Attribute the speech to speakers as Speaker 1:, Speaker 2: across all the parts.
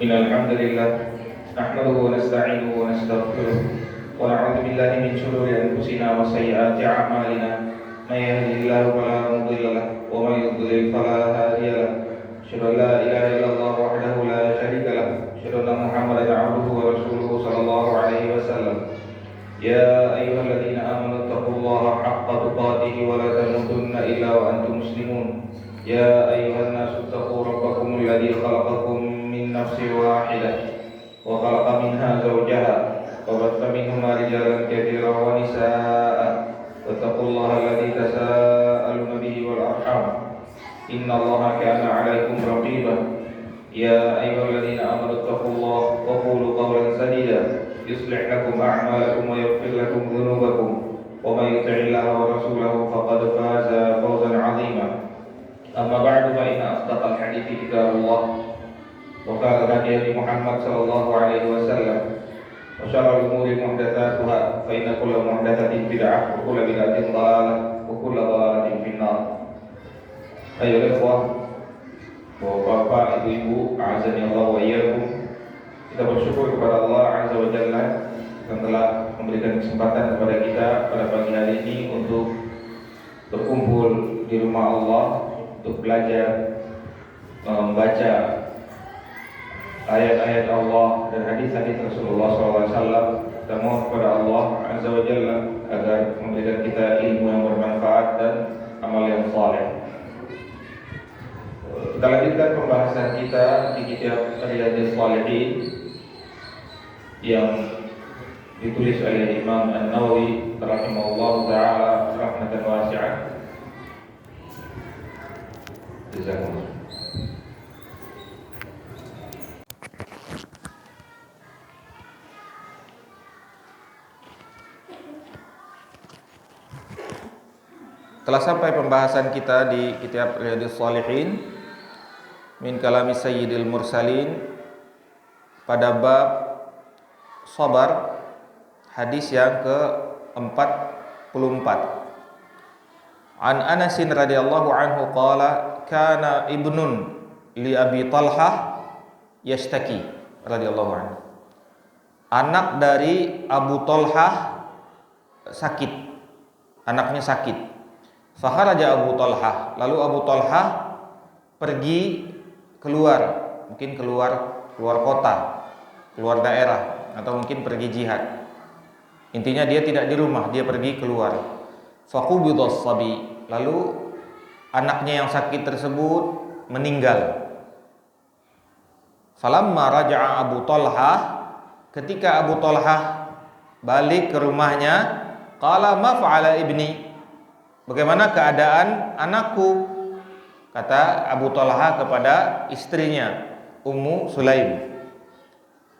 Speaker 1: إن الحمد لله نحمده ونستعينه ونستغفره ونعوذ بالله من شرور أنفسنا وسيئات أعمالنا من يهده الله فلا مضل له ومن يضلل فلا هادي له أشهد أن لا إله إلا الله وحده لا شريك له أشهد أن محمدا عبده ورسوله صلى الله عليه وسلم يا أيها الذين آمنوا اتقوا الله حق تقاته ولا تموتن إلا وأنتم مسلمون يا أيها الناس اتقوا ربكم الذي خلقكم من نفس واحدة وخلق منها زوجها وبث منهما رجالا كثيرا ونساء واتقوا الله الذي تساءلون به والأرحام إن الله كان عليكم رقيبا يا أيها الذين آمنوا اتقوا الله وقولوا قولا سديدا يصلح لكم أعمالكم ويغفر لكم ذنوبكم ومن يطع الله ورسوله فقد فاز فوزا عظيما أما بعد فإن أصدق الحديث كتاب الله وخير الهدي محمد صلى الله عليه وسلم وشر الأمور محدثاتها فإن كل محدثة بدعة وكل بدعة ضلالة وكل ضلالة في النار. أيها الإخوة, Bapak, Ibu, a'azani Allah wa iyyakum. Kita bersyukur kepada Allah Azza wa Jalla yang telah memberikan kesempatan kepada kita pada pagi hari ini untuk berkumpul di rumah Allah untuk belajar membaca ayat-ayat Allah dan hadis-hadis Rasulullah SAW. Kita mohon kepada Allah Azza wa Jalla agar memberikan kita ilmu yang bermanfaat dan amal yang saleh. Kita lanjutkan pembahasan kita di kitab Riyadhus Shalihin yang ditulis oleh Imam An-Nawawi rahimahullah ta'ala rahmatan wasi'ah. Jazakumullah. Telah sampai pembahasan kita di kitab Riyadhus Shalihin min kalami sayyidil mursalin pada bab sabar, hadis yang ke-44. An Anas radhiyallahu anhu qala kana ibnun li Abi Talhah yashtaki radhiyallahu anhu. Anak dari Abu Talhah sakit. Anaknya sakit. Fakharaja Abu Talhah, lalu Abu Talhah pergi keluar, mungkin keluar kota, keluar daerah, atau mungkin pergi jihad. Intinya dia tidak di rumah, dia pergi keluar. Faqubidas sabi, lalu anaknya yang sakit tersebut meninggal. Falamma raja'a Abu Talhah, ketika Abu Talhah balik ke rumahnya, qala ma fa'ala ibni, bagaimana keadaan anakku? Kata Abu Talha kepada istrinya Ummu Sulaim.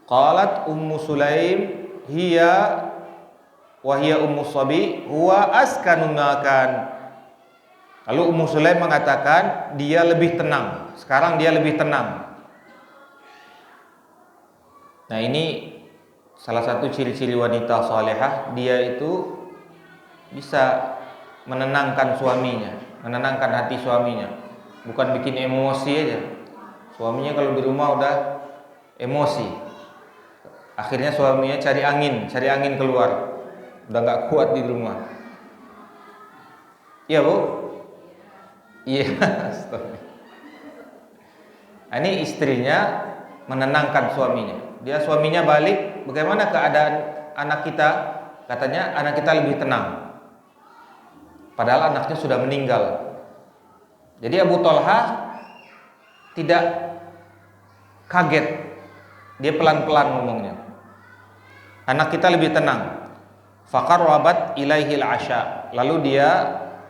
Speaker 1: Qalat Ummu Sulaim hiya wa hiya Ummu Sabi huwa askanu makan. Lalu Ummu Sulaim mengatakan dia lebih tenang. Sekarang dia lebih tenang. Nah, ini salah satu ciri-ciri wanita salihah, dia itu bisa menenangkan suaminya, menenangkan hati suaminya. Bukan bikin emosi aja. Suaminya kalau di rumah udah emosi, akhirnya suaminya cari angin keluar. Udah gak kuat di rumah. Iya bu? Iya. Ini istrinya menenangkan suaminya. Suaminya balik, bagaimana keadaan anak kita? Katanya anak kita lebih tenang. Padahal anaknya sudah meninggal. Jadi Abu Talha tidak kaget, dia pelan-pelan ngomongnya. Anak kita lebih tenang. Faqarrabat ilaihil asya, lalu dia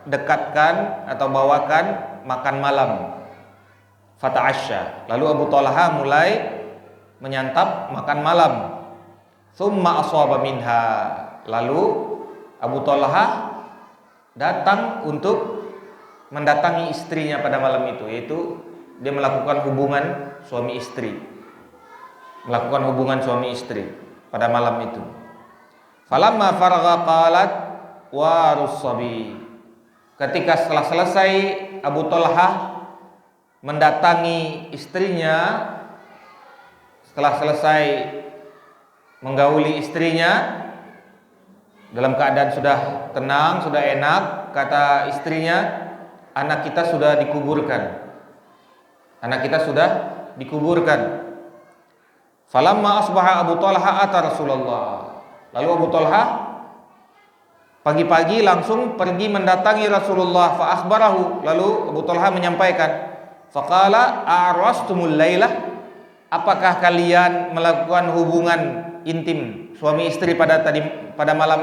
Speaker 1: dekatkan atau bawakan makan malam. Fata'asya, lalu Abu Talha mulai menyantap makan malam. Tsumma asaba minha, lalu Abu Talha datang untuk mendatangi istrinya pada malam itu, yaitu dia melakukan hubungan suami istri. Melakukan hubungan suami istri pada malam itu. Falamma faragha qalat warus sabi. Ketika setelah selesai Abu Talha mendatangi istrinya,
Speaker 2: setelah selesai menggauli istrinya dalam keadaan sudah tenang, sudah enak, kata istrinya, anak kita sudah dikuburkan. Anak kita sudah dikuburkan. Falamma asbaha Abu Talha ata Rasulullah. Lalu Abu Talha pagi-pagi langsung pergi mendatangi Rasulullah, fa akhbarahu. Lalu Abu Talha menyampaikan, faqala a'rastumul lailah? Apakah kalian melakukan hubungan intim suami istri pada malam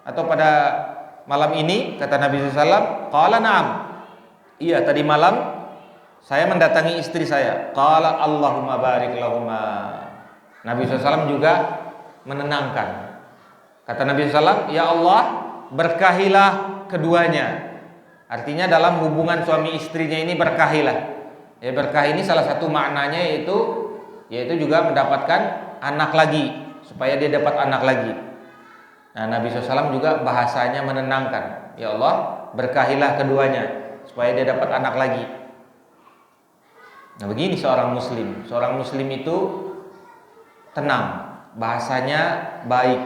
Speaker 2: atau pada malam ini? Kata Nabi SAW, qala na'am. Iya, tadi malam saya mendatangi istri saya. Qala Allahumma barik lahuma. Nabi SAW juga menenangkan. Kata Nabi SAW, ya Allah, berkahilah keduanya. Artinya dalam hubungan suami istrinya ini berkahilah. Ya, berkah ini salah satu maknanya yaitu juga mendapatkan anak lagi, supaya dia dapat anak lagi. Nah, Nabi SAW juga bahasanya menenangkan. Ya Allah, berkahilah keduanya supaya dia dapat anak lagi. Nah, begini seorang muslim. Seorang muslim itu tenang, bahasanya baik,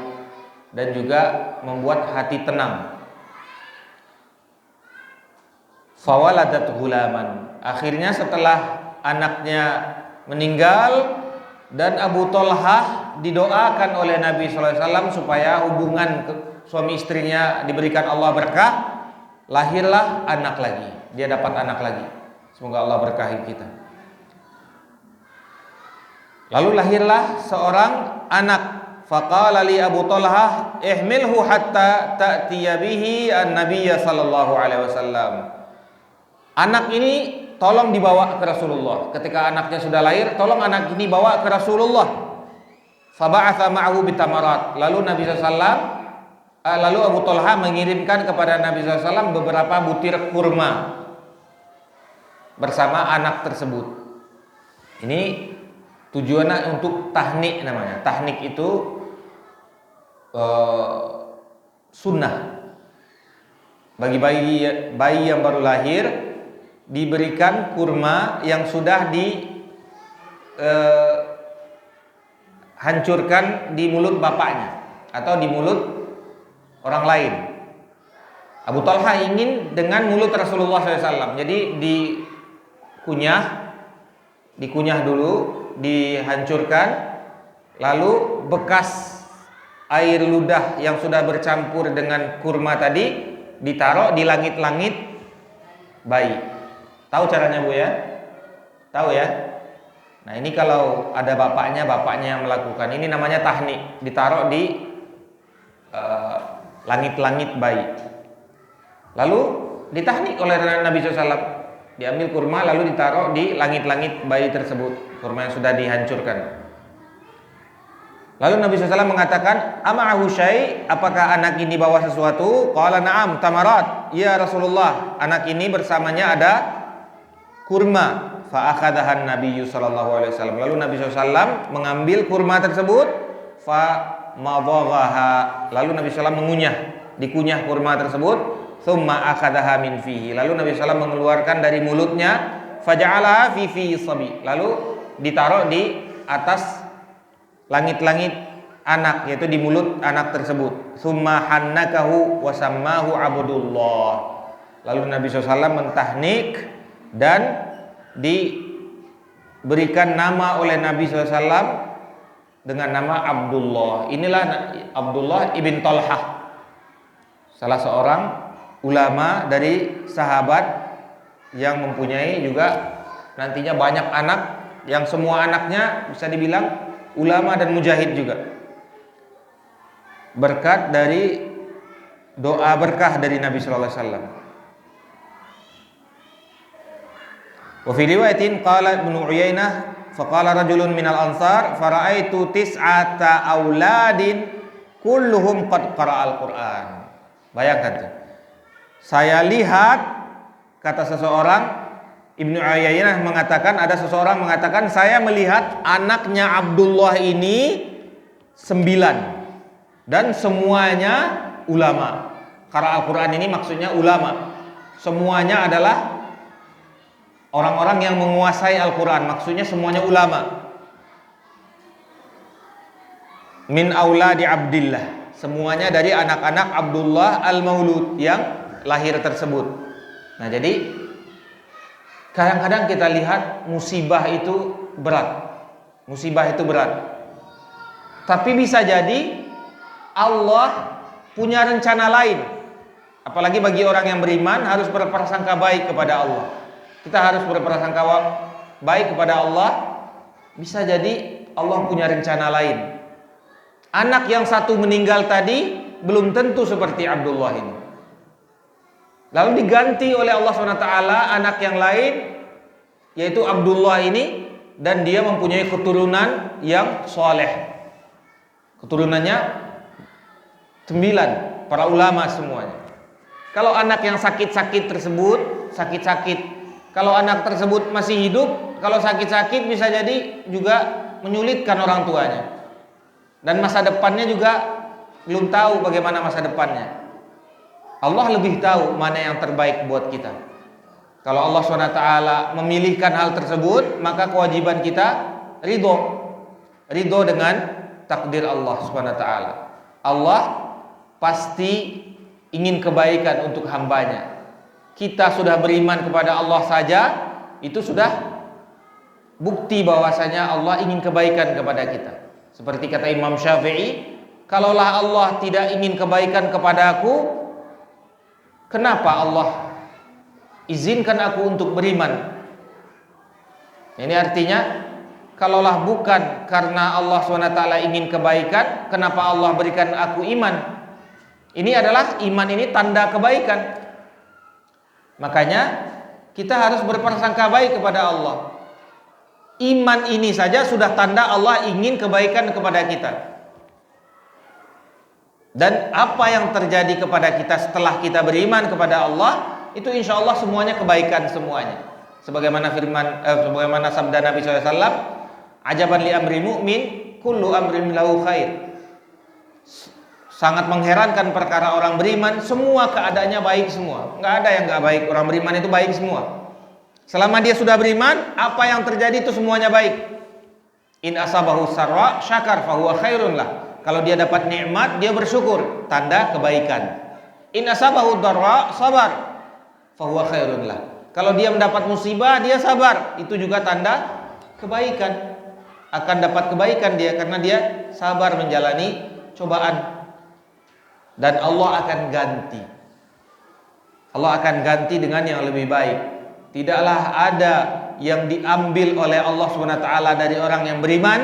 Speaker 2: dan juga membuat hati tenang. Fawaladat gulaman. Akhirnya setelah anaknya meninggal dan Abu Talha didoakan oleh Nabi SAW supaya hubungan suami istrinya diberikan Allah berkah, lahirlah anak lagi. Dia dapat anak lagi. Semoga Allah berkahi kita. Lalu lahirlah seorang anak. Faqala li Abu Talha, ihmilhu hatta ta'tiya bihi an-nabiyya sallallahu alaihi wasallam. Anak ini tolong dibawa ke Rasulullah. Ketika anaknya sudah lahir, tolong anak ini bawa ke Rasulullah. Faba'atha ma'ahu bitamarat. Lalu Abu Talha mengirimkan kepada Nabi SAW beberapa butir kurma bersama anak tersebut. Ini tujuannya untuk tahnik namanya. Tahnik itu sunnah. Bagi bayi yang baru lahir diberikan kurma yang sudah hancurkan di mulut bapaknya atau di mulut orang lain. Abu Talha ingin dengan mulut Rasulullah SAW. Jadi dikunyah dulu, dihancurkan, lalu bekas air ludah yang sudah bercampur dengan kurma tadi ditaruh di langit-langit bayi. Tahu caranya Bu ya? Tahu ya? Nah, ini kalau ada bapaknya yang melakukan. Ini namanya tahnik, ditaruh di langit-langit bayi. Lalu ditahnik oleh Nabi SAW. Diambil kurma lalu ditaruh di langit-langit bayi tersebut, kurma yang sudah dihancurkan. Lalu Nabi SAW mengatakan, ama'ahu syai', apakah anak ini bawa sesuatu? Qala na'am tamarat. Ya Rasulullah, anak ini bersamanya ada kurma. Fa akhadahan Nabi sallallahu alaihi wasallam. Lalu Nabi SAW mengambil kurma tersebut, fa madaghaha. Lalu Nabi SAW dikunyah kurma tersebut, thumma akhadaha min fihi. Lalu Nabi SAW mengeluarkan dari mulutnya, faja'alaha fi sabi. Lalu ditaruh di atas langit-langit anak, yaitu di mulut anak tersebut. Thumma hannakahu wa sammahu Abdullah. Lalu Nabi SAW mentahnik dan diberikan nama oleh Nabi SAW dengan nama Abdullah. Inilah Abdullah ibn Talha, salah seorang ulama dari sahabat yang mempunyai juga nantinya banyak anak, yang semua anaknya bisa dibilang ulama dan mujahid juga, berkat dari doa berkah dari Nabi sallallahu alaihi wasallam. Wa fi riwayatin qala Ibnu Uyainah faqala rajulun minal ansar fara'aitu tis'ata auladin kulluhum qad qara'al Qur'an. Bayangkan tuh. Saya lihat, kata seseorang, Ibnu Uyainah mengatakan, ada seseorang mengatakan, saya melihat anaknya Abdullah ini 9 dan semuanya ulama. Qara Al-Quran ini maksudnya ulama. Semuanya adalah orang-orang yang menguasai Al-Quran, maksudnya semuanya ulama. Min auladi Abdillah, semuanya dari anak-anak Abdullah al-Maulud yang lahir tersebut. Nah, jadi kadang-kadang kita lihat musibah itu berat. Musibah itu berat. Tapi bisa jadi Allah punya rencana lain. Apalagi bagi orang yang beriman harus berprasangka baik kepada Allah. Kita harus berprasangka baik kepada Allah. Bisa jadi Allah punya rencana lain. Anak yang satu meninggal tadi belum tentu seperti Abdullah ini. Lalu diganti oleh Allah SWT anak yang lain, yaitu Abdullah ini, dan dia mempunyai keturunan yang soleh. Keturunannya 9, para ulama semuanya. Kalau anak yang sakit-sakit tersebut, kalau anak tersebut masih hidup, kalau sakit-sakit bisa jadi juga menyulitkan orang tuanya. Dan masa depannya juga belum tahu bagaimana masa depannya. Allah lebih tahu mana yang terbaik buat kita. Kalau Allah SWT memilihkan hal tersebut, maka kewajiban kita ridho dengan takdir Allah SWT. Allah pasti ingin kebaikan untuk hambanya. Kita sudah beriman kepada Allah saja, itu sudah bukti bahwasanya Allah ingin kebaikan kepada kita. Seperti kata Imam Syafi'i, kalaulah Allah tidak ingin kebaikan kepadaku, kenapa Allah izinkan aku untuk beriman? Ini artinya, kalaulah bukan karena Allah SWT ingin kebaikan, kenapa Allah berikan aku iman? Ini adalah iman, ini tanda kebaikan. Makanya kita harus berprasangka baik kepada Allah. Iman ini saja sudah tanda Allah ingin kebaikan kepada kita. Dan apa yang terjadi kepada kita setelah kita beriman kepada Allah, itu insya Allah semuanya kebaikan semuanya. Sebagaimana sebagaimana sabda Nabi SAW, ajaban li amri mu'min, kullu amrin lahu khair. Sangat mengherankan perkara orang beriman, semua keadaannya baik semua. Nggak ada yang nggak baik. Orang beriman itu baik semua. Selama dia sudah beriman, apa yang terjadi itu semuanya baik. In asabahu sarra syakar fahuwa khairun lah. Kalau dia dapat nikmat, dia bersyukur, tanda kebaikan. In asabahu darra sabar fahuwa khairun lah. Kalau dia mendapat musibah, dia sabar, itu juga tanda kebaikan. Akan dapat kebaikan dia karena dia sabar menjalani cobaan. Dan Allah akan ganti. Allah akan ganti dengan yang lebih baik. Tidaklah ada yang diambil oleh Allah SWT dari orang yang beriman,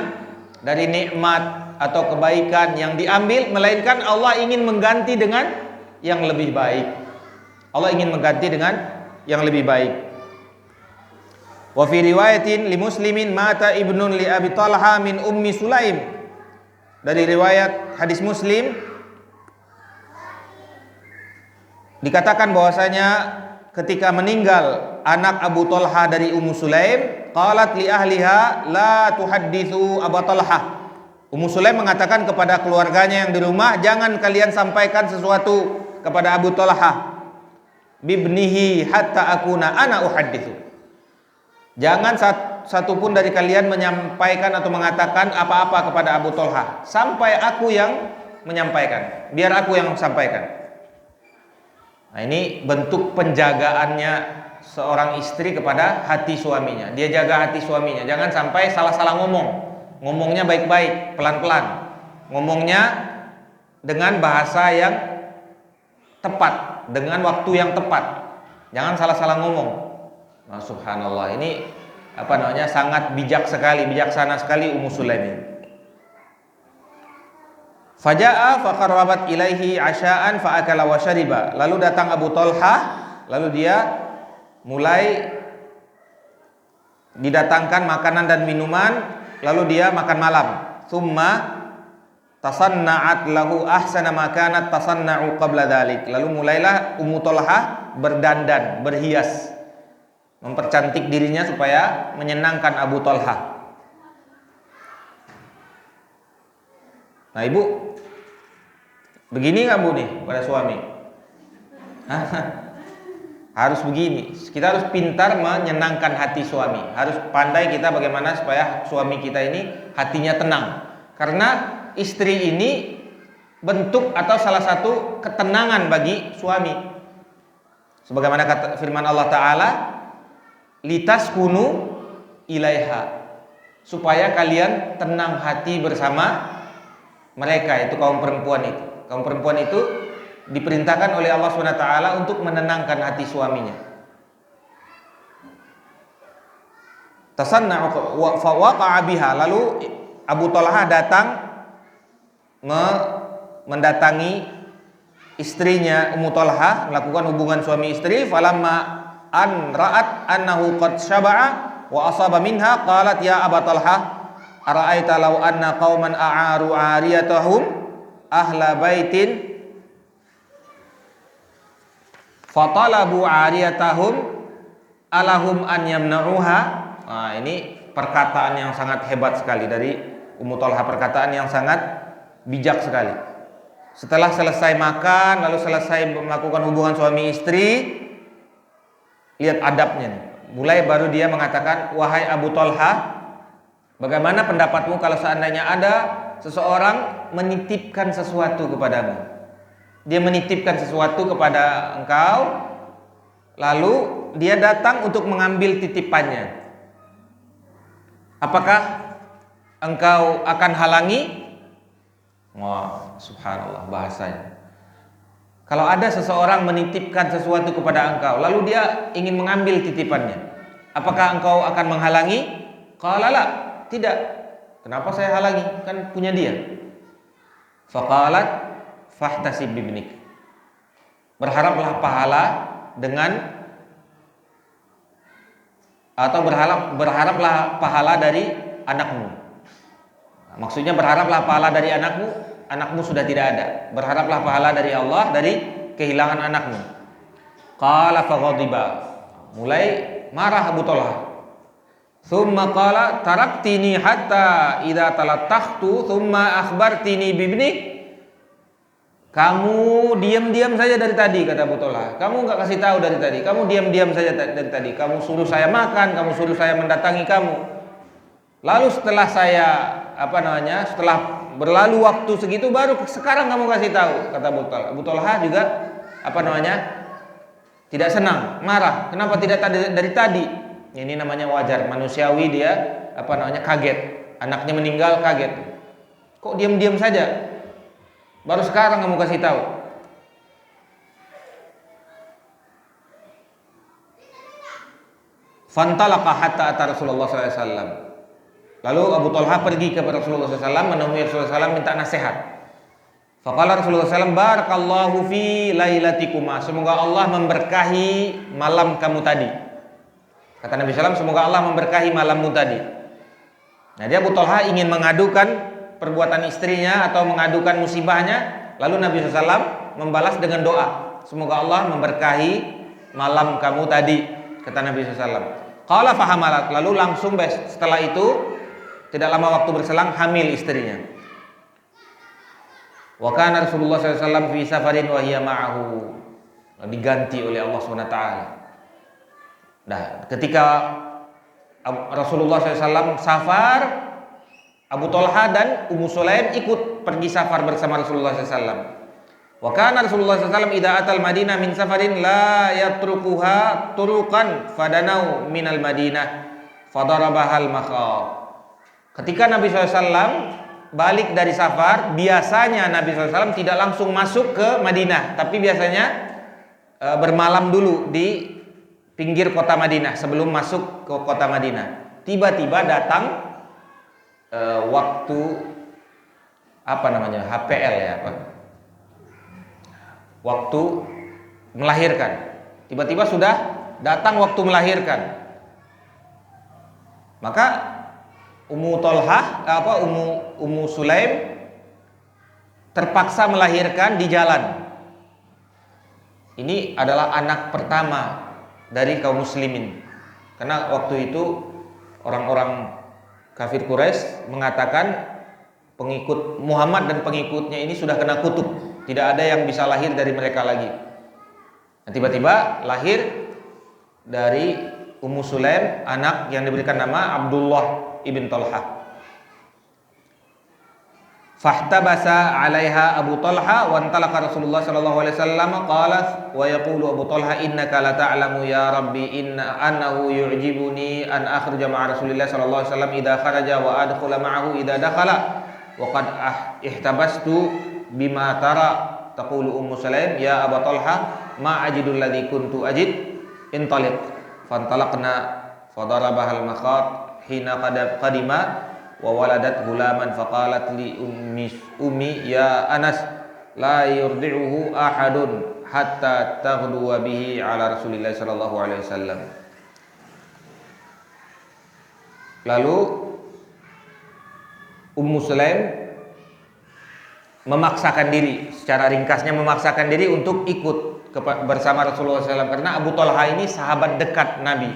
Speaker 2: dari nikmat atau kebaikan yang diambil, melainkan Allah ingin mengganti dengan yang lebih baik. Allah ingin mengganti dengan yang lebih baik. Wa fi riwayatin li Muslimin mata ibnun li Abi Talha min Ummi Sulaim. Dari riwayat hadis Muslim dikatakan bahwasanya ketika meninggal anak Abu Talha dari Ummu Sulaim, qalat li ahliha la tuhadditsu Abu Talha. Ummu Sulaim mengatakan kepada keluarganya yang di rumah, jangan kalian sampaikan sesuatu kepada Abu Talha. Bibnihi hatta akuna ana uhadditsu. Jangan satupun dari kalian menyampaikan atau mengatakan apa-apa kepada Abu Talha sampai aku yang menyampaikan. Biar aku yang sampaikan. Nah, ini bentuk penjagaannya seorang istri kepada hati suaminya. Dia jaga hati suaminya, jangan sampai salah-salah ngomong. Ngomongnya baik-baik, pelan-pelan. Ngomongnya dengan bahasa yang tepat, dengan waktu yang tepat. Jangan salah-salah ngomong. Nah, subhanallah, ini sangat bijaksana sekali Ummu Sulaim ini. Faja'a faqarrabat ilaihi asya'an fa'akala wa syariba. Lalu datang Abu Talha, lalu dia mulai didatangkan makanan dan minuman, lalu dia makan malam. Tsumma tasanna'at lahu ahsana ma kanat tasanna'u qabla dzalik. Lalu mulailah Ummu Talha berdandan, berhias, mempercantik dirinya supaya menyenangkan Abu Talha. Nah, ibu begini nggak bu nih pada suami? Harus begini, kita harus pintar menyenangkan hati suami. Harus pandai kita bagaimana supaya suami kita ini hatinya tenang. Karena istri ini bentuk atau salah satu ketenangan bagi suami. Sebagaimana kata firman Allah Ta'ala, litaskunu ilaiha, supaya kalian tenang hati bersama mereka, itu kaum perempuan itu. Kaum perempuan itu diperintahkan oleh Allah SWT untuk menenangkan hati suaminya. Tasanna'u fa waqa'a biha, lalu Abu Talha datang mendatangi istrinya Ummu Talha, melakukan hubungan suami istri. Falamma an ra'at annahu qad syaba'a wa asaba minha qalat ya Aba Talha ara'aita law anna qauman a'aru 'ariyatahum ahla baitin fatalabu 'ariyatahum alahum an yamna'uha. Nah, ini perkataan yang sangat hebat sekali dari Ummu Talha, perkataan yang sangat bijak sekali. Setelah selesai makan, lalu selesai melakukan hubungan suami istri, lihat adabnya nih. Mulai baru dia mengatakan, wahai Abu Talha, bagaimana pendapatmu kalau seandainya ada seseorang menitipkan sesuatu kepadamu? Dia menitipkan sesuatu kepada engkau, lalu dia datang untuk mengambil titipannya. Apakah engkau akan halangi? Wah, subhanallah bahasanya. Kalau ada seseorang menitipkan sesuatu kepada engkau, lalu dia ingin mengambil titipannya, apakah engkau akan menghalangi? Qala la, tidak. Kenapa saya halangi? Kan punya dia. Faqalat fahtasib bibnik, berharaplah pahala dengan, atau berharaplah pahala dari anakmu. Maksudnya berharaplah pahala dari anakmu, anakmu sudah tidak ada. Berharaplah pahala dari Allah dari kehilangan anakmu. Qala faghadiba, mulai marah Abu Talha. Thumma qala taraktini hatta idza talattakhtu thumma akhbartini bibni. Kamu diam-diam saja dari tadi, kata Abu Talha. Kamu enggak kasih tahu dari tadi. Kamu diam-diam saja dari tadi. Kamu suruh saya makan, kamu suruh saya mendatangi kamu. Lalu setelah saya setelah berlalu waktu segitu baru sekarang kamu kasih tahu, kata Abu Talha. Abu Talha juga tidak senang, marah. Kenapa tidak dari tadi? Ini namanya wajar, manusiawi, dia kaget. Anaknya meninggal kaget. Kok diam-diam saja? Baru sekarang kamu kasih tahu. Fantalaqa hatta ata Rasulullah SAW. Lalu Abu Talha pergi kepada Rasulullah SAW, menemui Rasulullah SAW minta nasihat. Faqala Rasulullah SAW, barakallahu fi lailatikuma, semoga Allah memberkahi malam kamu tadi. Kata Nabi SAW, semoga Allah memberkahi malammu tadi. Nah, dia Abu Talha ingin mengadukan perbuatan istrinya atau mengadukan musibahnya, lalu Nabi SAW membalas dengan doa, semoga Allah memberkahi malam kamu tadi, kata Nabi SAW. Qala fahamalat, lalu langsung setelah itu tidak lama waktu berselang hamil istrinya. Wa kana Rasulullah SAW fi safarin wa hiya ma'ahu, diganti oleh Allah SWT. Nah, ketika Rasulullah SAW safar, Abu Talha dan Ummu Sulaim ikut pergi safar bersama Rasulullah SAW. Wa kana Rasulullah SAW idza atal Madinah min safarin la yatrukuha turuqan fadanau minal Madinah fadarabahal makhab. Ketika Nabi SAW balik dari safar, biasanya Nabi SAW tidak langsung masuk ke Madinah, tapi biasanya bermalam dulu di pinggir kota Madinah sebelum masuk ke kota Madinah. Tiba-tiba datang waktu HPL waktu melahirkan. Tiba-tiba sudah datang waktu melahirkan. Maka Ummu Sulaim terpaksa melahirkan di jalan. Ini adalah anak pertama dari kaum muslimin. Karena waktu itu orang-orang kafir Quraisy mengatakan pengikut Muhammad dan pengikutnya ini sudah kena kutuk, tidak ada yang bisa lahir dari mereka lagi. Nah, tiba-tiba lahir dari Ummu Sulaim, anak yang diberikan nama Abdullah ibn Talha. Fahtabasa 'alaiha Abu Talha wa antalaqa Rasulullah sallallahu alaihi wasallam qala wa yaqulu Abu Talha innaka la ta'lamu ya rabbi inna annahu yu'jibuni an akhruja ma'a Rasulillah sallallahu alaihi wasallam idza kharaja wa adkhula ma'ahu idza dakhala wa qad ihtabastu bima tara taqulu Ummu Sulaim ya Abu Talha ma ajidul ladzi kuntu ajid intaliq fantalaqna fadarabahal makhat hina qadima wa waladat gulaman faqalat li ummi ya Anas la yurdi'uhu ahadun hatta taghduwa bihi ala Rasulillah sallallahu alaihi wasallam. Lalu Ummu Sulaim memaksakan diri, secara ringkasnya memaksakan diri untuk ikut bersama Rasulullah SAW karena Abu Talha ini sahabat dekat Nabi.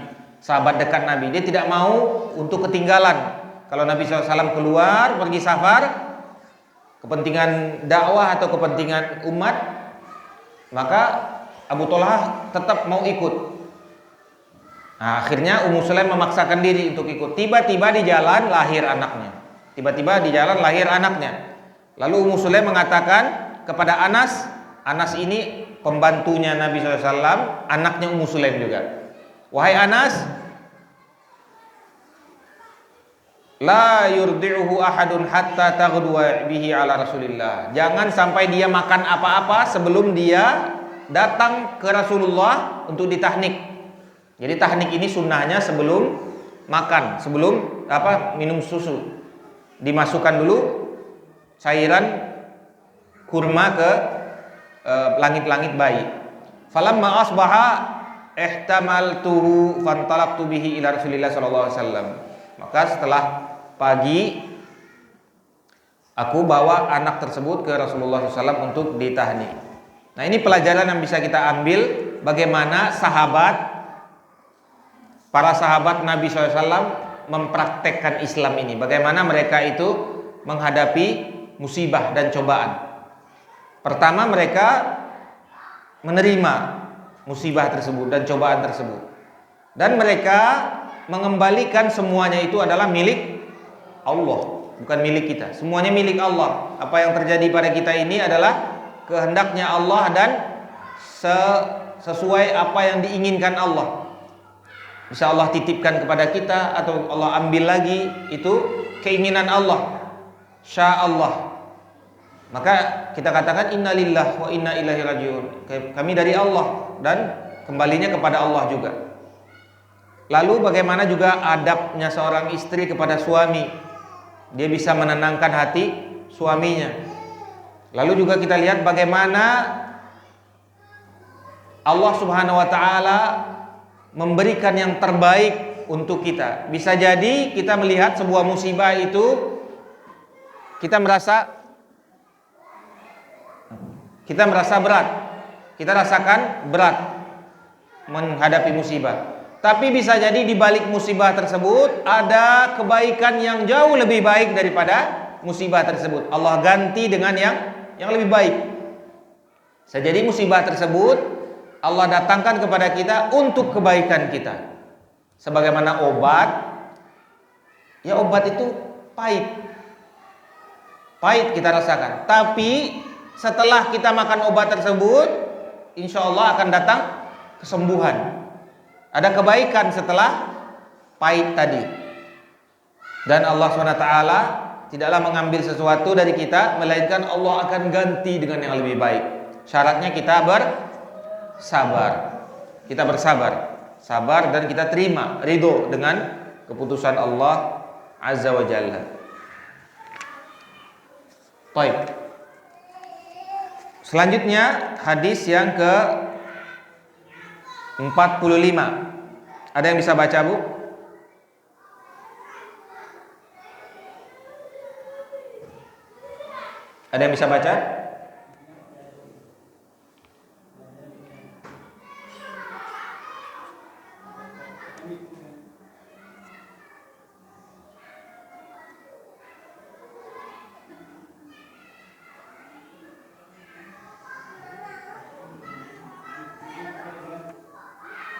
Speaker 2: Dia tidak mau untuk ketinggalan. Kalau Nabi SAW keluar pergi safar, kepentingan dakwah atau kepentingan umat, maka Abu Talha tetap mau ikut. Nah, akhirnya Ummu Sulaim memaksakan diri untuk ikut. Tiba-tiba di jalan lahir anaknya. Lalu Ummu Sulaim mengatakan kepada Anas, Anas ini pembantunya Nabi SAW, anaknya Ummu Sulaim juga. Wahai Anas, la yurdi'uhu ahadun hatta taghduwa bihi ala Rasulillah. Jangan sampai dia makan apa-apa sebelum dia datang ke Rasulullah untuk ditahnik. Jadi tahnik ini sunnahnya sebelum makan, sebelum minum susu. Dimasukkan dulu cairan kurma ke langit-langit bayi. Falamma asbaha ihtamaltuhu fantalaqtu bihi ila Rasulillah sallallahu alaihi wasallam. Maka setelah pagi aku bawa anak tersebut ke Rasulullah SAW untuk ditahnik. Nah, ini pelajaran yang bisa kita ambil bagaimana para sahabat Nabi SAW mempraktekkan Islam ini. Bagaimana mereka itu menghadapi musibah dan cobaan. Pertama, mereka menerima musibah tersebut dan cobaan tersebut. Dan mereka mengembalikan semuanya itu adalah milik Allah, bukan milik kita. Semuanya milik Allah. Apa yang terjadi pada kita ini adalah kehendaknya Allah dan sesuai apa yang diinginkan Allah. Bisa Allah titipkan kepada kita atau Allah ambil lagi, itu keinginan Allah, sya Allah. Maka kita katakan innalillah wa inna ilaihi rajiun. Kami dari Allah dan kembalinya kepada Allah juga. Lalu bagaimana juga adabnya seorang istri kepada suami. Dia bisa menenangkan hati suaminya. Lalu juga kita lihat bagaimana Allah Subhanahu wa taala memberikan yang terbaik untuk kita. Bisa jadi kita melihat sebuah musibah itu kita merasa berat. Kita rasakan berat menghadapi musibah. Tapi bisa jadi di balik musibah tersebut ada kebaikan yang jauh lebih baik daripada musibah tersebut. Allah ganti dengan yang lebih baik. Bisa jadi musibah tersebut Allah datangkan kepada kita untuk kebaikan kita. Sebagaimana obat, ya obat itu pahit. Pahit kita rasakan. Tapi setelah kita makan obat tersebut, insya Allah akan datang kesembuhan. Ada kebaikan setelah pahit tadi. Dan Allah SWT tidaklah mengambil sesuatu dari kita, melainkan Allah akan ganti dengan yang lebih baik. Syaratnya kita bersabar. Kita bersabar. Sabar dan kita terima, ridho dengan keputusan Allah Azza wa Jalla. Baik. Selanjutnya hadis yang ke 45. Ada yang bisa baca, Bu? Ada yang bisa baca?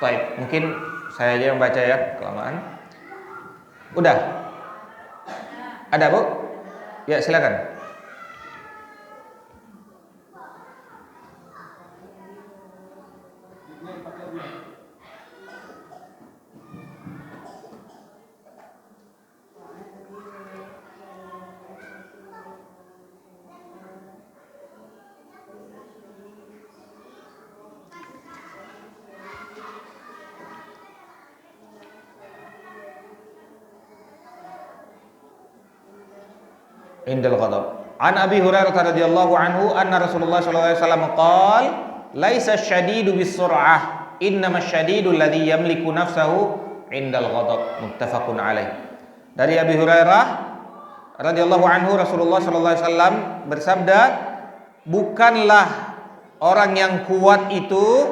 Speaker 2: Baik, mungkin saya aja yang baca ya, kelamaan. Udah? Ada, Bu? Ya, silakan. Indal ghadab. An Abi Hurairah radhiyallahu anhu anna Rasulullah sallallahu alaihi wasallam qala laisa syadidu bis-sur'ah innamas syadidu alladhi yamliku nafsahu indal ghadab. Muttafaqun alaih. Dari Abi Hurairah radhiyallahu anhu Rasulullah sallallahu alaihi wasallam bersabda, bukanlah orang yang kuat itu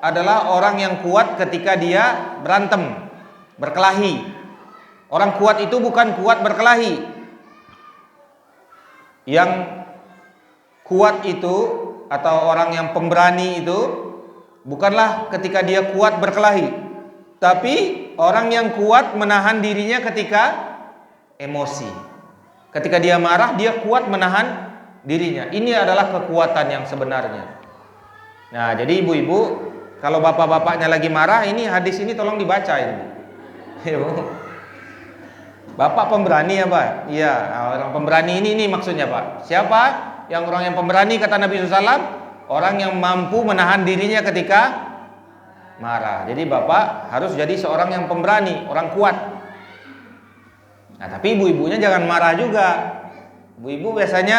Speaker 2: adalah orang yang kuat ketika dia berantem, berkelahi. Orang kuat itu bukan kuat berkelahi. Yang kuat itu atau orang yang pemberani itu bukanlah ketika dia kuat berkelahi, tapi orang yang kuat menahan dirinya ketika emosi. Ketika dia marah, dia kuat menahan dirinya. Ini adalah kekuatan yang sebenarnya. Nah, jadi ibu-ibu, kalau bapak-bapaknya lagi marah, ini hadis ini tolong dibaca ibu. Bapak pemberani ya Pak? Iya, orang pemberani ini maksudnya Pak. Siapa yang orang yang pemberani kata Nabi SAW? Orang yang mampu menahan dirinya ketika marah. Jadi Bapak harus jadi seorang yang pemberani, orang kuat. Nah, tapi ibu-ibunya jangan marah juga. Ibu-ibu biasanya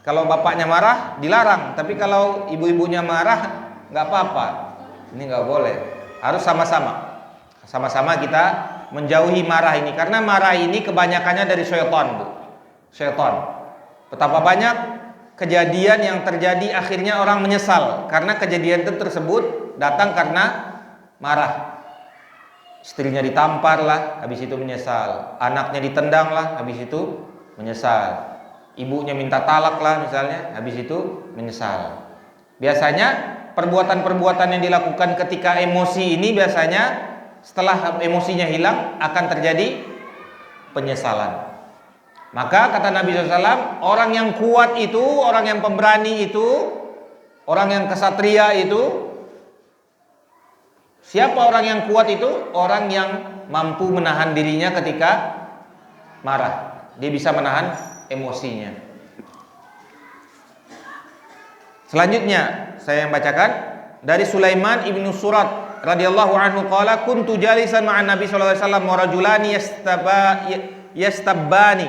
Speaker 2: kalau bapaknya marah dilarang, tapi kalau ibu-ibunya marah nggak apa-apa. Ini nggak boleh. Harus sama-sama. Sama-sama kita menjauhi marah ini, karena marah ini kebanyakannya dari syaitan, Bu. Syaitan. Betapa banyak kejadian yang terjadi akhirnya orang menyesal karena kejadian itu tersebut datang karena marah. Istrinya ditampar lah, habis itu menyesal. Anaknya ditendang lah, habis itu menyesal. Ibunya minta talak lah misalnya, habis itu menyesal. Biasanya perbuatan-perbuatan yang dilakukan ketika emosi ini biasanya setelah emosinya hilang akan terjadi penyesalan. Maka kata Nabi SAW, orang yang kuat itu, orang yang pemberani itu, orang yang kesatria itu, siapa orang yang kuat itu? Orang yang mampu menahan dirinya ketika marah. Dia bisa menahan emosinya. Selanjutnya saya yang bacakan dari Sulaiman ibnu Surat radhiyallahu anhu qala kuntu jalisan ma'an Nabi sallallahu alaihi wasallam wa rajulani yastabbani.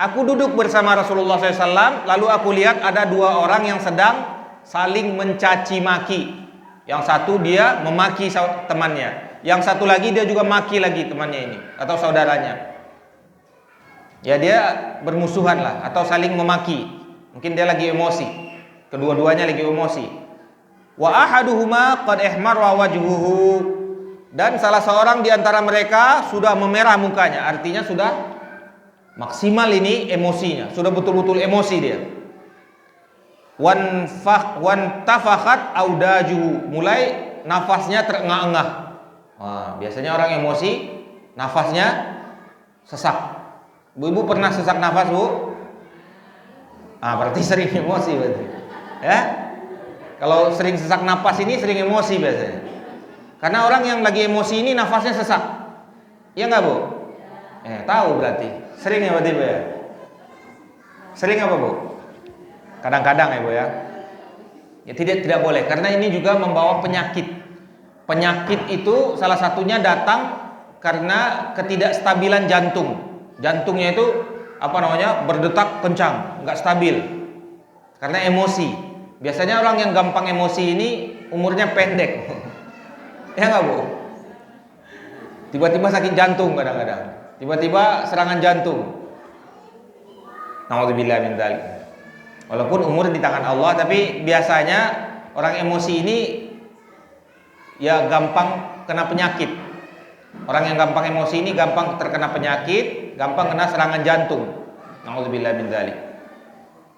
Speaker 2: Aku duduk bersama Rasulullah SAW, lalu aku lihat ada dua orang yang sedang saling mencaci maki. Yang satu dia memaki temannya, yang satu lagi dia juga maki lagi temannya ini atau saudaranya. Ya, dia bermusuhan lah atau saling memaki. Mungkin dia lagi emosi. Kedua-duanya lagi emosi. Wa ahaduhuma qad ihmarra wajhuhu, dan salah seorang di antara mereka sudah memerah mukanya, artinya sudah maksimal ini emosinya, sudah betul-betul emosi dia. Wan tafakhat audajuhu, mulai nafasnya terengah-engah. Wah, biasanya orang emosi nafasnya sesak. Bu-ibu pernah sesak nafas, Bu? Berarti sering emosi berarti. Ya? Kalau sering sesak napas ini sering emosi biasanya. Karena orang yang lagi emosi ini nafasnya sesak. Iya nggak, Bu? Tahu berarti. Sering ya berarti, Bu ya? Sering apa, Bu? Kadang-kadang ya, Bu ya. Ya tidak boleh, karena ini juga membawa penyakit. Penyakit itu salah satunya datang karena ketidakstabilan jantung. Jantungnya itu berdetak kencang, nggak stabil. Karena emosi. Biasanya orang yang gampang emosi ini umurnya pendek. Ya nggak, Bu? Tiba-tiba sakit jantung kadang-kadang. Tiba-tiba serangan jantung. Nauzubillah min dzalik. Walaupun umur di tangan Allah, tapi biasanya orang emosi ini ya gampang kena penyakit. Orang yang gampang emosi ini gampang terkena penyakit, gampang kena serangan jantung. Nauzubillah min dzalik.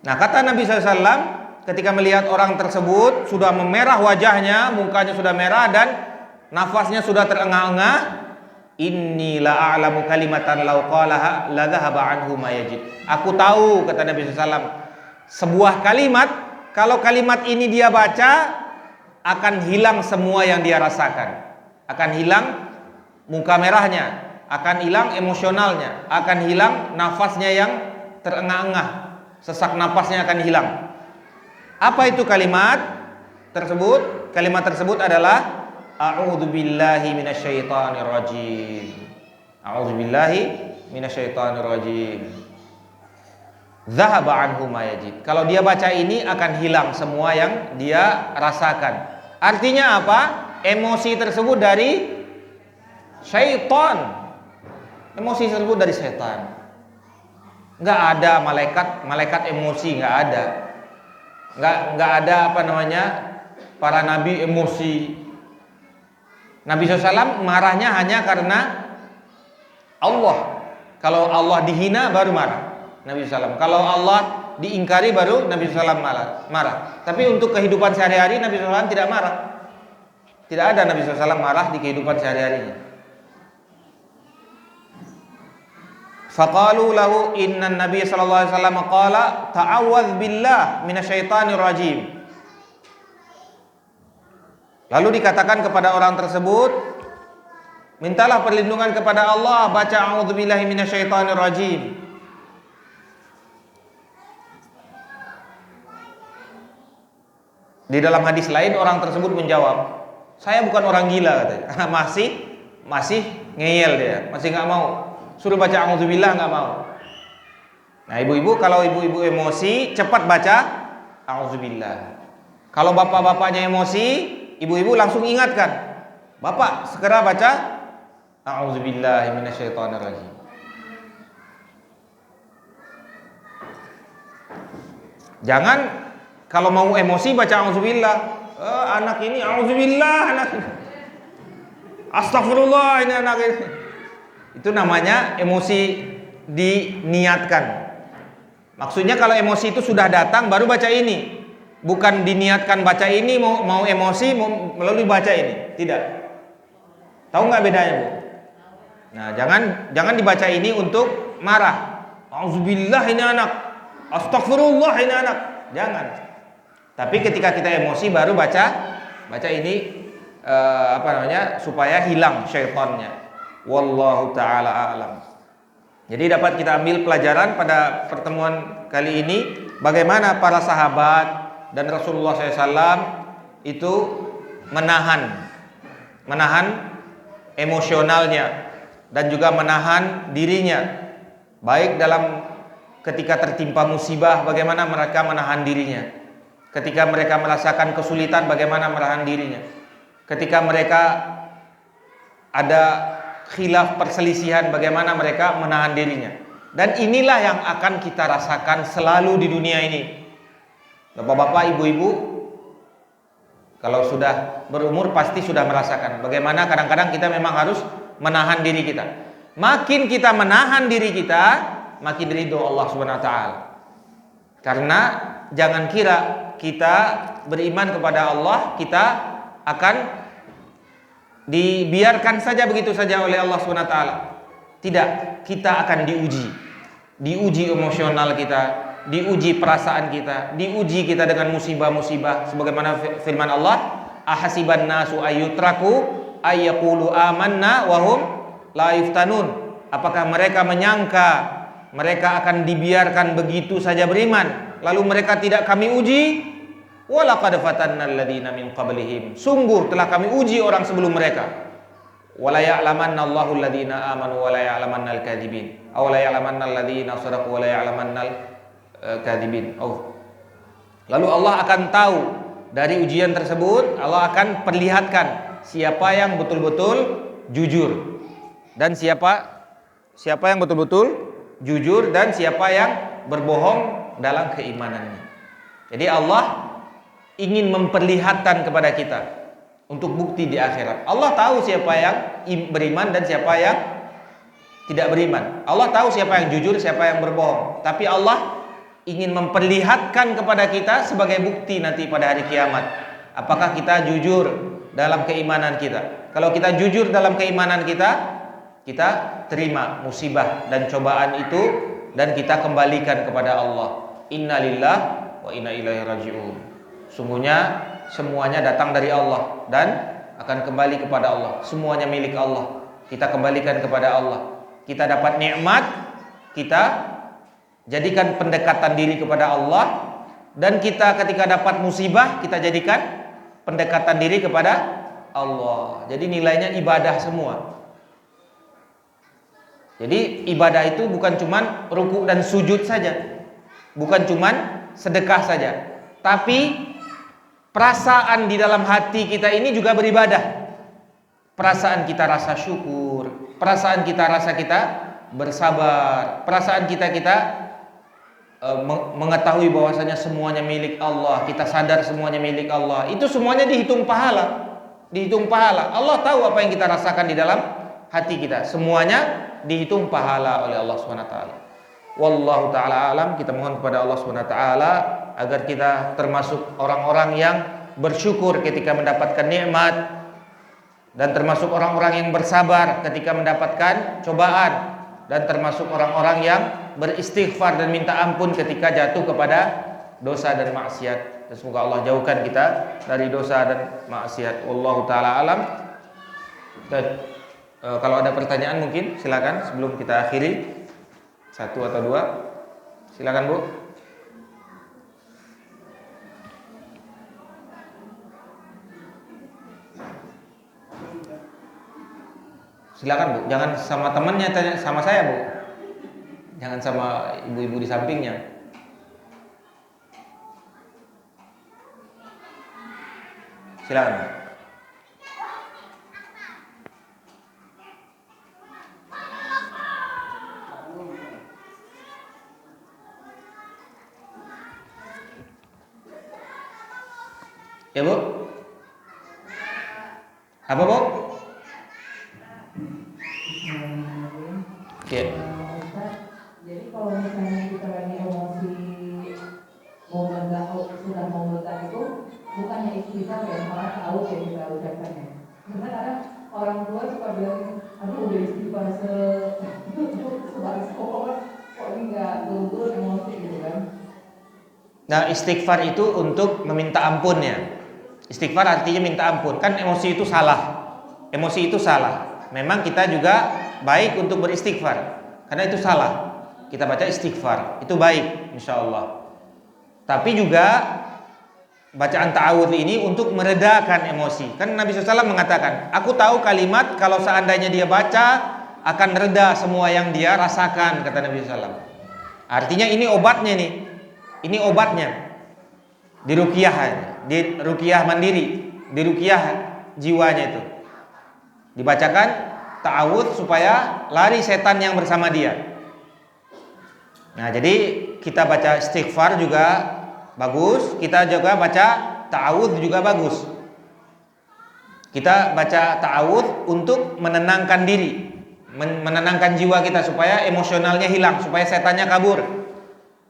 Speaker 2: Nah, kata Nabi SAW, ketika melihat orang tersebut sudah memerah wajahnya, mukanya sudah merah dan nafasnya sudah terengah-engah, inni la a'lamu kalimatan law qalaha la dhahaba anhu ma yajid. Aku tahu, kata Nabi SAW, sebuah kalimat, kalau kalimat ini dia baca, akan hilang semua yang dia rasakan. Akan hilang muka merahnya, akan hilang emosionalnya, akan hilang nafasnya yang terengah-engah, sesak nafasnya akan hilang. Apa itu kalimat tersebut? Kalimat tersebut adalah a'udzubillahi minasyaitonir rajim. A'udzubillahi minasyaitonir rajim. Dhahaba anhu ma yajid. Kalau dia baca ini akan hilang semua yang dia rasakan. Artinya apa? Emosi tersebut dari syaitan. Emosi tersebut dari setan. Enggak ada malaikat emosi, enggak ada. Enggak ada para nabi emosi. Nabi SAW marahnya hanya karena Allah. Kalau Allah dihina baru marah Nabi SAW. Kalau Allah diingkari baru Nabi SAW marah. Tapi untuk kehidupan sehari-hari Nabi SAW tidak marah. Tidak ada Nabi SAW marah di kehidupan sehari-harinya. Faqalu lahu inna Nabi sallallahu alaihi wasallam qala ta'awwadz billah minasyaitonir rajim. Lalu dikatakan kepada orang tersebut, mintalah perlindungan kepada Allah, baca a'udzubillahi minasyaitonir rajim. Di dalam hadis lain orang tersebut menjawab, saya bukan orang gila, katanya. masih ngeyel dia, masih nggak mau. Suruh baca a'udzubillah nggak mau. Nah, ibu-ibu, kalau ibu-ibu emosi cepat baca a'udzubillah. Kalau bapak-bapaknya emosi, ibu-ibu langsung ingatkan, bapak segera baca a'udzubillahi minasyaitonirrajim. Jangan kalau mau emosi baca a'udzubillah. Anak ini a'udzubillah, anak ini. Astagfirullah, ini anak ini. Itu namanya emosi diniatkan. Maksudnya kalau emosi itu sudah datang baru baca ini. Bukan diniatkan baca ini, mau emosi lalu dibaca ini. Tidak. Tahu nggak bedanya, Bu? Nah, jangan dibaca ini untuk marah. Auzubillah, ini anak. Astagfirullah, ini anak. Jangan. Tapi ketika kita emosi baru baca ini supaya hilang syaitannya. Wallahu ta'ala a'lam. Jadi dapat kita ambil pelajaran pada pertemuan kali ini, bagaimana para sahabat dan Rasulullah SAW itu menahan emosionalnya dan juga menahan dirinya, baik dalam ketika tertimpa musibah bagaimana mereka menahan dirinya, ketika mereka merasakan kesulitan bagaimana menahan dirinya, ketika mereka ada khilaf perselisihan bagaimana mereka menahan dirinya. Dan inilah yang akan kita rasakan selalu di dunia ini. Bapak-bapak, ibu-ibu, kalau sudah berumur pasti sudah merasakan bagaimana kadang-kadang kita memang harus menahan diri kita. Makin kita menahan diri kita, makin ridho Allah Subhanahu wa taala. Karena jangan kira kita beriman kepada Allah, kita akan dibiarkan saja begitu saja oleh Allah SWT. Tidak, kita akan diuji emosional kita, diuji perasaan kita, diuji kita dengan musibah-musibah. Sebagaimana firman Allah, ahasiban nasu ayyutraku ayyaqulu amanna wahum la yuftanun. Apakah mereka menyangka mereka akan dibiarkan begitu saja beriman, lalu mereka tidak kami uji? Walaqad fatanna alladziina min qablihim. Sungguh telah kami uji orang sebelum mereka. Wala ya'lamanna Allahu alladziina aamanu wa la ya'lamanna al-kadzibin. Aw la ya'lamanna alladziina shadaqu wa la ya'lamanna al-kadzibin. Lalu Allah akan tahu dari ujian tersebut, Allah akan perlihatkan siapa yang betul-betul jujur dan siapa yang betul-betul jujur dan siapa yang berbohong dalam keimanannya. Jadi Allah ingin memperlihatkan kepada kita untuk bukti di akhirat. Allah tahu siapa yang beriman dan siapa yang tidak beriman. Allah tahu siapa yang jujur, siapa yang berbohong. Tapi Allah ingin memperlihatkan kepada kita sebagai bukti nanti pada hari kiamat. Apakah kita jujur dalam keimanan kita. Kalau kita jujur dalam keimanan kita, kita terima musibah dan cobaan itu dan kita kembalikan kepada Allah. Innalillah wa inna ilaihi raji'un. Sungguhnya semuanya datang dari Allah dan akan kembali kepada Allah. Semuanya milik Allah. Kita kembalikan kepada Allah. Kita dapat nikmat, kita jadikan pendekatan diri kepada Allah, dan kita ketika dapat musibah kita jadikan pendekatan diri kepada Allah. Jadi nilainya ibadah semua. Jadi ibadah itu bukan cuman ruku dan sujud saja, bukan cuman sedekah saja, tapi perasaan di dalam hati kita ini juga beribadah. Perasaan kita rasa syukur, perasaan kita rasa kita bersabar, perasaan kita mengetahui bahwasanya semuanya milik Allah, kita sadar semuanya milik Allah. Itu semuanya dihitung pahala. Dihitung pahala. Allah tahu apa yang kita rasakan di dalam hati kita. Semuanya dihitung pahala oleh Allah SWT. Wallahu ta'ala alam. Kita mohon kepada Allah SWT agar kita termasuk orang-orang yang bersyukur ketika mendapatkan nikmat, dan termasuk orang-orang yang bersabar ketika mendapatkan cobaan, dan termasuk orang-orang yang beristighfar dan minta ampun ketika jatuh kepada dosa dan maksiat. Dan semoga Allah jauhkan kita dari dosa dan maksiat. Wallahu ta'ala alam. Dan kalau ada pertanyaan mungkin silakan sebelum kita akhiri. Satu atau dua. Silakan Bu. Silakan Bu, jangan sama temannya tanya, sama saya Bu. Jangan sama ibu-ibu di sampingnya. Silakan. Ya Bu. Apa Bu? Ya.
Speaker 3: Jadi kalau misalnya kita lagi emosi mau meledak, sudah mau meledak itu bukannya istighfar ya, malah tahu yang kita ucapkannya. Karena kadang orang tua suka bilang, aduh udah istighfar sebaris kok ini nggak turun emosi gitu kan.
Speaker 2: Nah, istighfar itu untuk meminta ampun ya. Istighfar artinya minta ampun. Kan emosi itu salah. Emosi itu salah. Memang kita juga baik untuk beristighfar, karena itu salah. Kita baca istighfar, itu baik insyaallah. Tapi juga bacaan ta'awudz ini untuk meredakan emosi. Kan Nabi SAW mengatakan, aku tahu kalimat kalau seandainya dia baca akan reda semua yang dia rasakan, kata Nabi SAW. Artinya ini obatnya nih. Ini obatnya. Di ruqyah mandiri, di ruqyah jiwanya itu. Dibacakan ta'awudz supaya lari setan yang bersama dia. Nah, jadi kita baca istighfar juga bagus, kita juga baca ta'awudz juga bagus. Kita baca ta'awudz untuk menenangkan diri, menenangkan jiwa kita supaya emosionalnya hilang, supaya setannya kabur.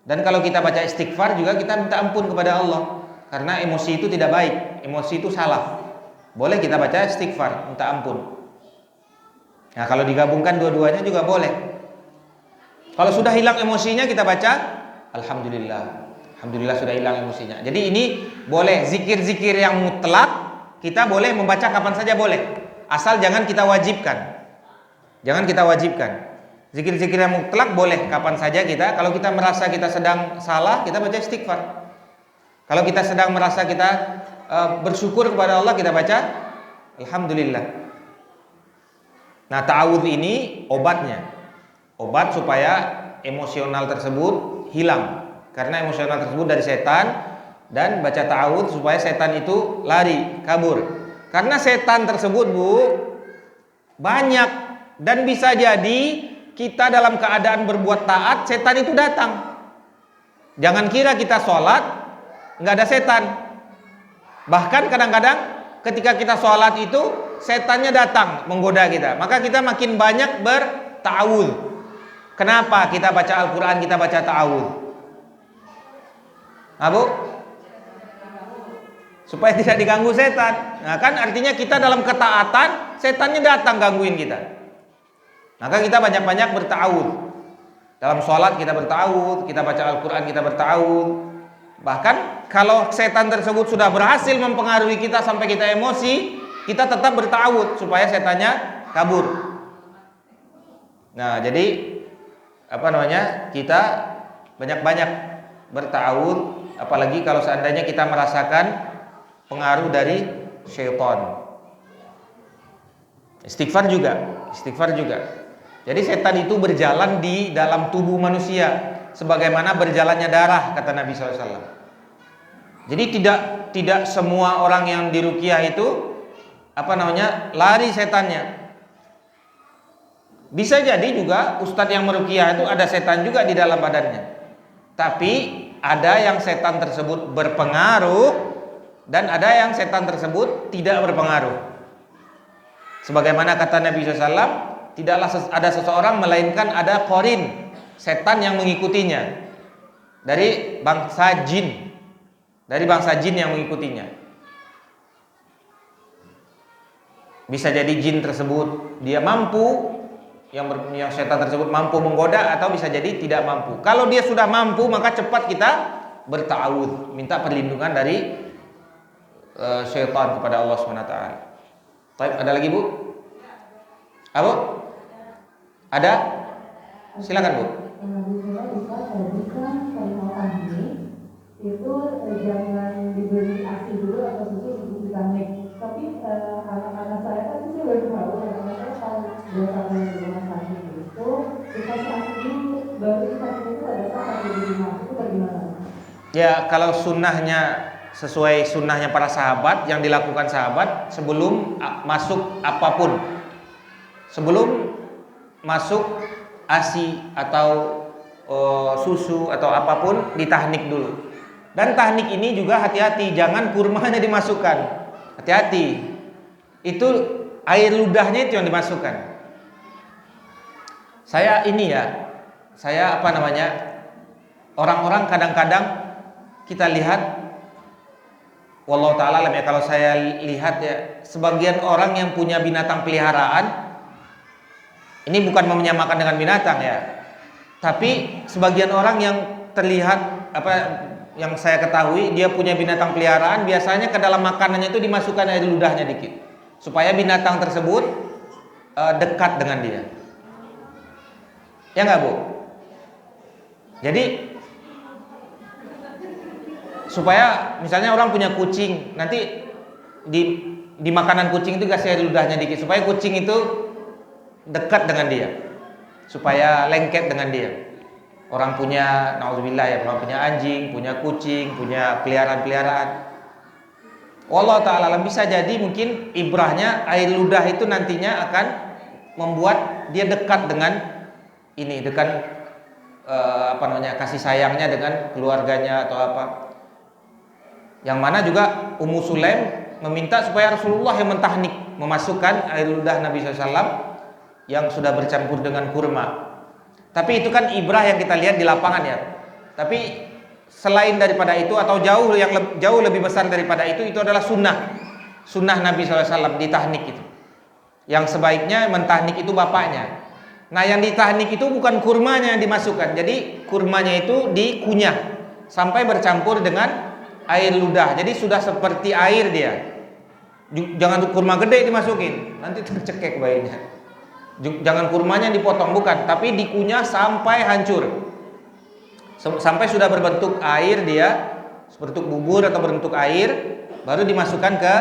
Speaker 2: Dan kalau kita baca istighfar juga kita minta ampun kepada Allah, karena emosi itu tidak baik, emosi itu salah. Boleh kita baca istighfar, minta ampun. Nah, kalau digabungkan dua-duanya juga boleh. Kalau sudah hilang emosinya kita baca alhamdulillah. Alhamdulillah sudah hilang emosinya. Jadi ini boleh zikir-zikir yang mutlak, kita boleh membaca kapan saja boleh. Asal jangan kita wajibkan. Jangan kita wajibkan. Zikir-zikir yang mutlak boleh kapan saja kita. Kalau kita merasa kita sedang salah, kita baca istighfar. Kalau kita sedang merasa kita bersyukur kepada Allah, kita baca alhamdulillah. Nah, ta'awudz ini obatnya. Obat supaya emosional tersebut hilang. Karena emosional tersebut dari setan, dan baca ta'awudz supaya setan itu lari, kabur. Karena setan tersebut, Bu, banyak, dan bisa jadi kita dalam keadaan berbuat taat, setan itu datang. Jangan kira kita sholat nggak ada setan. Bahkan kadang-kadang ketika kita sholat itu setannya datang menggoda kita. Maka kita makin banyak berta'awudz. Kenapa kita baca Al-Quran, kita baca ta'awudz? Abu? supaya tidak diganggu setan. Nah kan artinya kita dalam ketaatan, setannya datang gangguin kita. Maka kita banyak-banyak berta'awud. Dalam sholat kita berta'awud, kita baca Al-Quran kita berta'awud. Bahkan kalau setan tersebut sudah berhasil mempengaruhi kita sampai kita emosi, kita tetap berta'awud supaya setannya kabur. Nah jadi kita banyak-banyak berta'awud, apalagi kalau seandainya kita merasakan pengaruh dari syaitan. Istighfar juga. Jadi setan itu berjalan di dalam tubuh manusia sebagaimana berjalannya darah, kata Nabi SAW. Jadi tidak semua orang yang diruqyah itu lari setannya. Bisa jadi juga ustadz yang meruqyah itu ada setan juga di dalam badannya. Tapi ada yang setan tersebut berpengaruh dan ada yang setan tersebut tidak berpengaruh. Sebagaimana kata Nabi SAW, tidaklah ada seseorang melainkan ada qarin, setan yang mengikutinya dari bangsa jin, yang mengikutinya. Bisa jadi jin tersebut dia mampu, yang setan tersebut mampu menggoda, atau bisa jadi tidak mampu. Kalau dia sudah mampu, maka cepat kita berta'awudz, minta perlindungan dari syaitan kepada Allah SWT. Baik, ada lagi Bu? Apa? Ada? Silakan Bu.
Speaker 3: Itu jangan diberi ASI dulu atau susu sebelum ditahnik. Tapi anak-anak saya kan sih baru tahu, anak-anak saya tahu 2 tahun di rumah sakit itu dikasih ASI dulu, baru dikasih itu ada apa di rumah, itu bagaimana?
Speaker 2: Ya, kalau sunnahnya sesuai sunnahnya para sahabat, yang dilakukan sahabat sebelum masuk apapun, sebelum masuk ASI atau susu atau apapun, ditahnik dulu. Dan tahnik ini juga hati-hati, jangan kurmanya dimasukkan. Hati-hati, itu air ludahnya itu yang dimasukkan. Orang-orang kadang-kadang kita lihat, wallahu ta'ala alam ya, kalau saya lihat ya, sebagian orang yang punya binatang peliharaan, ini bukan menyamakan dengan binatang ya, tapi sebagian orang yang terlihat yang saya ketahui, dia punya binatang peliharaan, biasanya ke dalam makanannya itu dimasukkan air ludahnya dikit, supaya binatang tersebut dekat dengan dia. Ya nggak Bu? Jadi supaya misalnya orang punya kucing, nanti di makanan kucing itu kasih air ludahnya dikit, supaya kucing itu dekat dengan dia, supaya lengket dengan dia. Orang punya, naudzubillah ya, orang punya anjing, punya kucing, punya peliharaan. Wallahu ta'ala bisa jadi mungkin ibrahnya air ludah itu nantinya akan membuat dia dekat dengan ini, kasih sayangnya dengan keluarganya atau apa. Yang mana juga Ummu Sulaim meminta supaya Rasulullah yang mentahnik, memasukkan air ludah Nabi SAW yang sudah bercampur dengan kurma. Tapi itu kan ibrah yang kita lihat di lapangan ya. Tapi selain daripada itu, atau jauh lebih besar daripada itu adalah sunnah Nabi SAW ditahnik itu. Yang sebaiknya mentahnik itu bapaknya. Nah yang ditahnik itu bukan kurmanya yang dimasukkan. Jadi kurmanya itu dikunyah sampai bercampur dengan air ludah. Jadi sudah seperti air dia. Jangan kurma gede dimasukin, nanti tercekek bayinya. Jangan kurmanya dipotong, bukan, tapi dikunyah sampai hancur, sampai sudah berbentuk air dia, berbentuk bubur atau berbentuk air, baru dimasukkan ke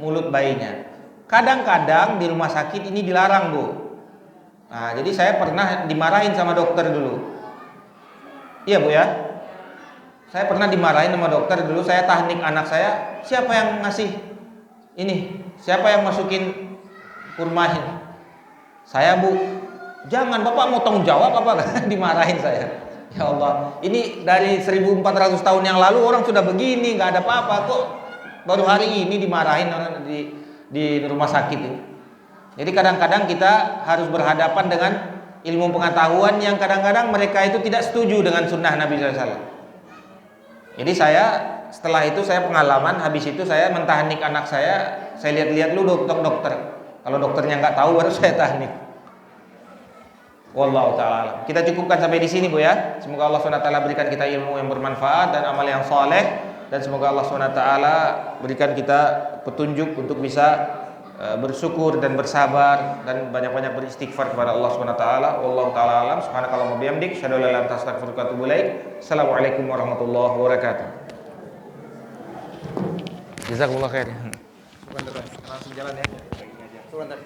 Speaker 2: mulut bayinya. Kadang-kadang di rumah sakit ini dilarang Bu. Nah, jadi saya pernah dimarahin sama dokter dulu. Iya Bu ya, saya pernah dimarahin sama dokter dulu. Saya tahnik anak saya, siapa yang ngasih ini? Siapa yang masukin kurma? Saya Bu, jangan, Bapak mau tanggung jawab apa? Dimarahin saya. Ya Allah, ini dari 1400 tahun yang lalu orang sudah begini, nggak ada apa-apa kok. Baru hari ini dimarahin orang di rumah sakit ini. Jadi kadang-kadang kita harus berhadapan dengan ilmu pengetahuan yang kadang-kadang mereka itu tidak setuju dengan sunnah Nabi SAW. Jadi saya setelah itu saya pengalaman, habis itu saya mentahnik anak saya lihat-lihat dulu dokter. Kalau dokternya nggak tahu baru saya tahnik. Wallahu ta'ala alam. Kita cukupkan sampai di sini Bu ya. Semoga Allah SWT berikan kita ilmu yang bermanfaat dan amal yang soleh, dan semoga Allah SWT berikan kita petunjuk untuk bisa bersyukur dan bersabar dan banyak-banyak beristighfar kepada Allah SWT. Wallahu ta'ala alam. Subhanakallahumma bihamdik, asyhadu an la ilaha illa anta astaghfiruka wa atubu ilaik. Assalamualaikum warahmatullahi wabarakatuh. Jazakumullah khair. Langsung jalan ya. Sebentar.